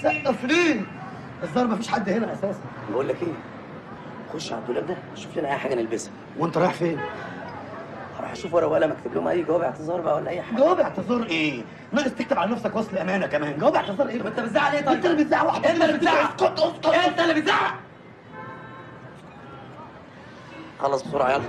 بتسقف ليه؟ الظاهر مفيش حد هنا اساسا. بقول لك ايه؟ خش على الدولاب ده شوف لنا اي حاجه نلبسها. وانت رايح فين؟ هروح اشوف ورقه وقلم اكتب لهم اي جواب اعتذار بقى ولا اي حاجه. جواب اعتذار ايه؟ ناقص تكتب على نفسك وصل امانه كمان، جواب اعتذار ايه؟ طب انت بتزعق ليه طيب؟ انت اللي بتزعق واحد. انت اللي بتزعق. اسكت اسكت انت اللي بتزعق. خلص بسرعه يلا.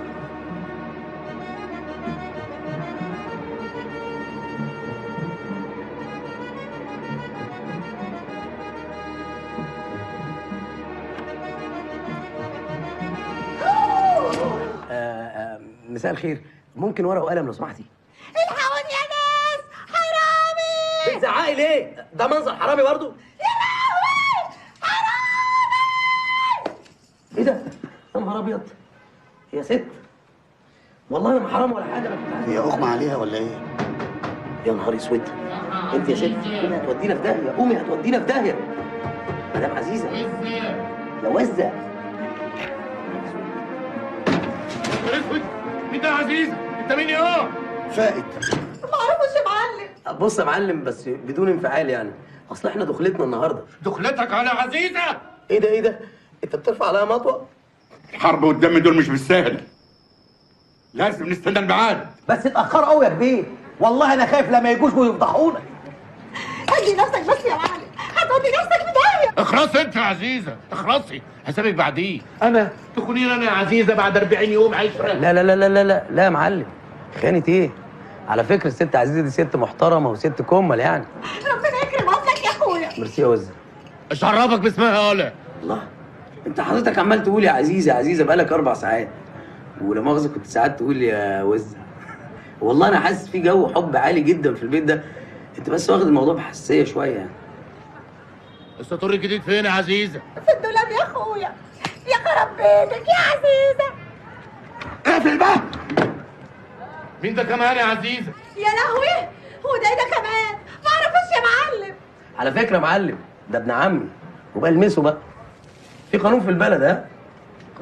مساء الخير، ممكن ورقه وقلم لو سمحتي؟ الحقوني يا ناس، حرامي! بتزعقي ليه؟ ده منظر حرامي برضه؟ يا لهوي، حرامي! ايه ده؟ يا نهار ابيض يا ست، والله انا ما حرام ولا حاجه. هي اغمى عليها ولا ايه؟ يا نهار اسود، انت يا ست قومي هتودينا في داهيه، قومي هتودينا في داهيه. مدام عزيزه يا وزه. مين ده يا عزيزه؟ انت مين يا فائد. ما اعرفش يا معلم. بص يا معلم بس بدون انفعال يعني، اصل احنا دخلتنا النهارده. دخلتك على عزيزه؟ ايه ده ايه ده؟ انت بترفع عليها مطوه؟ الحرب والدم دول مش بالسهل، لازم نستنى الميعاد. بس اتاخروا قوي يا كبير، والله انا خايف لما يجوش ويفضحونا. هدي نفسك بس يا معلم، هتودي نفسك في داهيه. اخلصي انت يا عزيزه، اخلصي، حسابك بعديه. انا تخونين انا يا عزيزه بعد 40 يوم عشره؟ لا لا لا لا لا لا لا يا معلم، خانة ايه؟ على فكره الست عزيزه دي ست محترمه وست كمل يعني. ربنا يكرم اصلك يا اخويا. ميرسي يا وزه. ايش عرفك باسمها يالا؟ الله، انت حضرتك عمال تقول يا عزيزه يا عزيزه بقالك 4 ساعات، ولا مؤاخذه كنت ساعات تقول يا وزه. والله انا حاسس في جو حب عالي جدا في البيت ده، انت بس واخد الموضوع بحساسيه شويه يعني. السطور الجديد فين يا عزيزه؟ في الدولاب يا اخويا. يا خرب بيتك يا عزيزه. اقفل بقى. مين ده كمان يا عزيزه؟ يا لهوي، هو ده كمان؟ ما اعرفش يا معلم. على فكره يا معلم ده ابن عمي، وبقى المسه بقى، في قانون في البلد. ها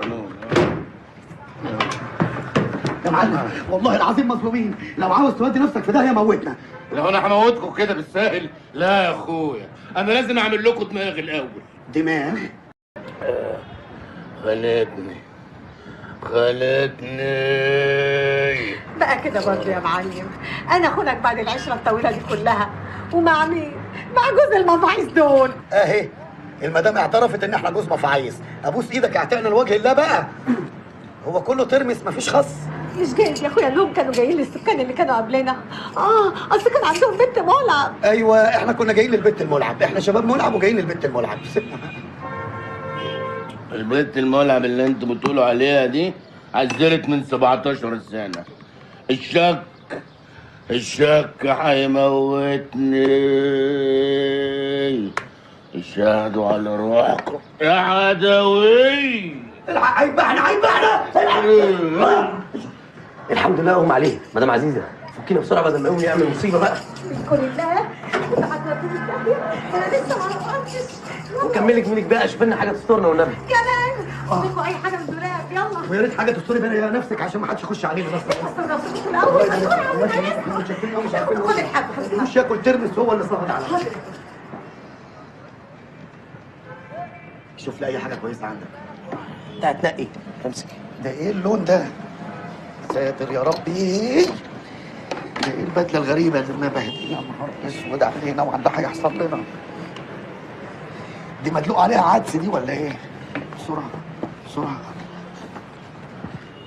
قانون يا معلم، والله العظيم مظلومين، لو عاوز تودي نفسك في داهيه موتنا. لو انا هموتكم كده بالساهل؟ لا يا اخويا، انا لازم اعمل لكم دماغ الاول. دماغ؟ خلتني بقى كده برضه يا معلم، انا اخونك بعد العشره الطويله دي كلها، ومع مين؟ مع جوز المفاعيس دول. اهي المدام اعترفت ان احنا جوز مفاعيس، ابوس ايدك اعتقنا لوجه الله بقى. هو كله ترمس مفيش خص. مش جايز يا اخويا انهم كانوا جايين للسكان اللي كانوا قبلنا. اصل كان عندهم بنت ملعب. ايوه احنا كنا جايين للبنت الملعب، احنا شباب ملعب وجايين للبنت الملعب. البنت الملعب اللي انتوا بتقولوا عليها دي عزلت من 17 سنة. الشك هيموتني. اشهدوا على روحكم يا عدوي. هيبقى الحمد لله اغمى عليه. مدام عزيزه فكينا بسرعه بدل ما يقوم يعمل مصيبه بقى. بسم الله، كنت هتوديني في داهيه، انا لسه ما عرفتش. وكملك منك بقى، شوف لنا حاجه تسترنا والنبي. كمان اديكوا اي حاجه من الدولاب يلا. ويا ريت حاجه تستوري بينا نفسك عشان ما حدش يخش علينا بس. استنى نفسكم في الاول. مش شايفين مش عارفين خد الحاجه مش ياكل ترمس هو اللي صهد على. شوف لي اي حاجه كويسه عندك. انت هتنقي امسك. ده ايه اللون ده؟ ساتر يا ربي. ده ايه البدله الغريبه اللي ما بهدلنا؟ يا نهار اسود علينا وعندها حاجه يحصل لنا. دي مدلوق عليها عدس دي ولا ايه؟ بسرعه بسرعه.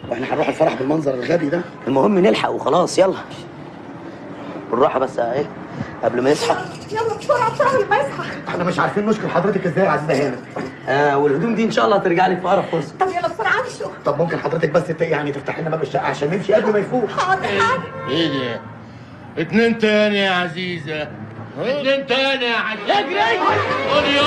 واحنا هنروح الفرح بالمنظر الغبي ده؟ المهم نلحق وخلاص يلا. بالراحه بس اهي قبل ما يصحى. يلا بسرعه بسرعه قبل ما يصحى. احنا مش عارفين نشكر حضرتك ازاي يا عزيزه هنا. والهدوم دي ان شاء الله هترجع لي في اقرب فرصه. طب يلا بسرعه امشوا. طب ممكن حضرتك بس يعني تفتح لنا باب الشقه عشان نمشي قبل ما يفوق. حاضر حاضر. ايه ده؟ 2 تاني يا عزيزة. 2 تاني يا عزيزة. اجري قول يا